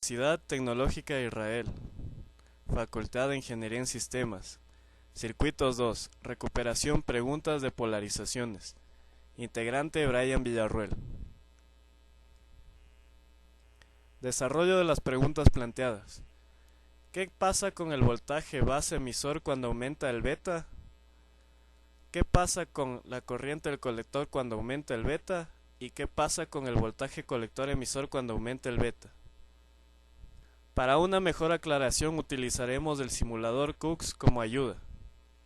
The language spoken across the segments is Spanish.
Universidad Tecnológica de Israel, Facultad de Ingeniería en Sistemas, Circuitos 2, Recuperación Preguntas de Polarizaciones. Integrante Brian Villarruel. Desarrollo de las preguntas planteadas. ¿Qué pasa con el voltaje base emisor cuando aumenta el beta? ¿Qué pasa con la corriente del colector cuando aumenta el beta? ¿Y qué pasa con el voltaje colector emisor cuando aumenta el beta? Para una mejor aclaración utilizaremos el simulador Cooks como ayuda,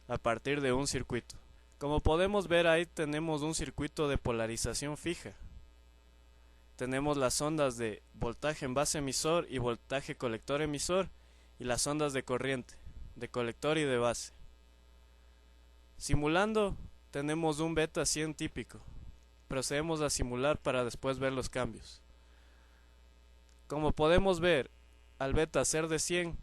a partir de un circuito. Como podemos ver, ahí tenemos un circuito de polarización fija. Tenemos las ondas de voltaje en base emisor y voltaje colector emisor, y las ondas de corriente, de colector y de base. Simulando, tenemos un beta 100 típico. Procedemos a simular para después ver los cambios. Como podemos ver, al beta ser de 100,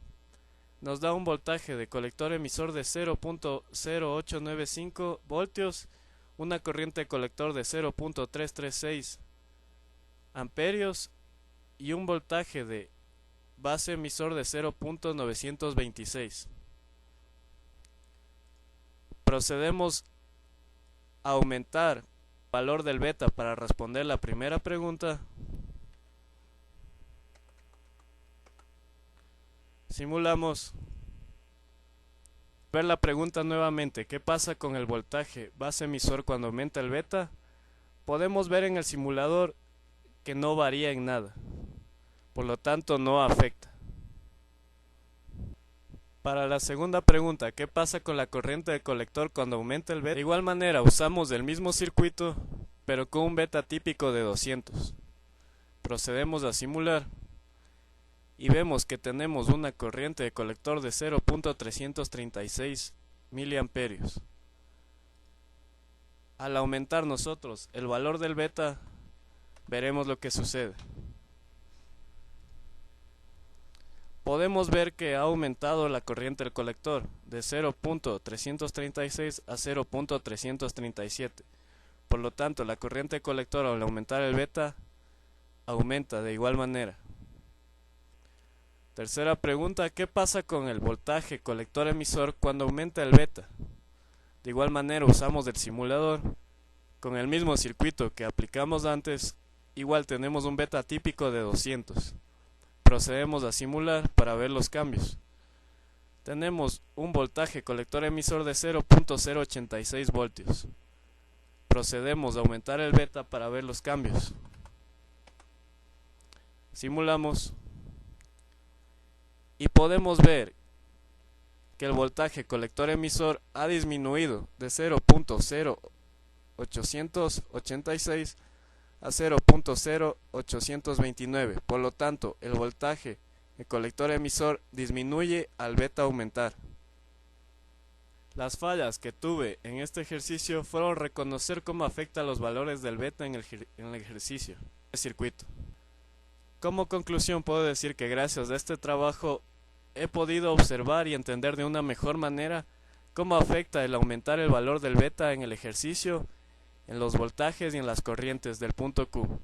nos da un voltaje de colector emisor de 0.0895 voltios, una corriente de colector de 0.336 amperios y un voltaje de base emisor de 0.926. Procedemos a aumentar el valor del beta para responder la primera pregunta. Simulamos. Ver la pregunta nuevamente, ¿qué pasa con el voltaje base emisor cuando aumenta el beta? Podemos ver en el simulador que no varía en nada, por lo tanto no afecta. Para la segunda pregunta, ¿qué pasa con la corriente de colector cuando aumenta el beta? De igual manera usamos el mismo circuito, pero con un beta típico de 200. Procedemos a simular. Y vemos que tenemos una corriente de colector de 0.336 miliamperios. Al aumentar nosotros el valor del beta, veremos lo que sucede. Podemos ver que ha aumentado la corriente del colector de 0.336 a 0.337. Por lo tanto, la corriente de colector al aumentar el beta, aumenta de igual manera. Tercera pregunta, ¿qué pasa con el voltaje colector emisor cuando aumenta el beta? De igual manera usamos el simulador, con el mismo circuito que aplicamos antes, igual tenemos un beta típico de 200. Procedemos a simular para ver los cambios. Tenemos un voltaje colector emisor de 0.086 voltios. Procedemos a aumentar el beta para ver los cambios. Simulamos. Y podemos ver que el voltaje colector emisor ha disminuido de 0.0886 a 0.0829. Por lo tanto, el voltaje de colector emisor disminuye al beta aumentar. Las fallas que tuve en este ejercicio fueron reconocer cómo afecta los valores del beta en el ejercicio de circuito. Como conclusión puedo decir que gracias a este trabajo he podido observar y entender de una mejor manera cómo afecta el aumentar el valor del beta en el ejercicio, en los voltajes y en las corrientes del punto Q.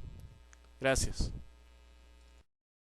Gracias.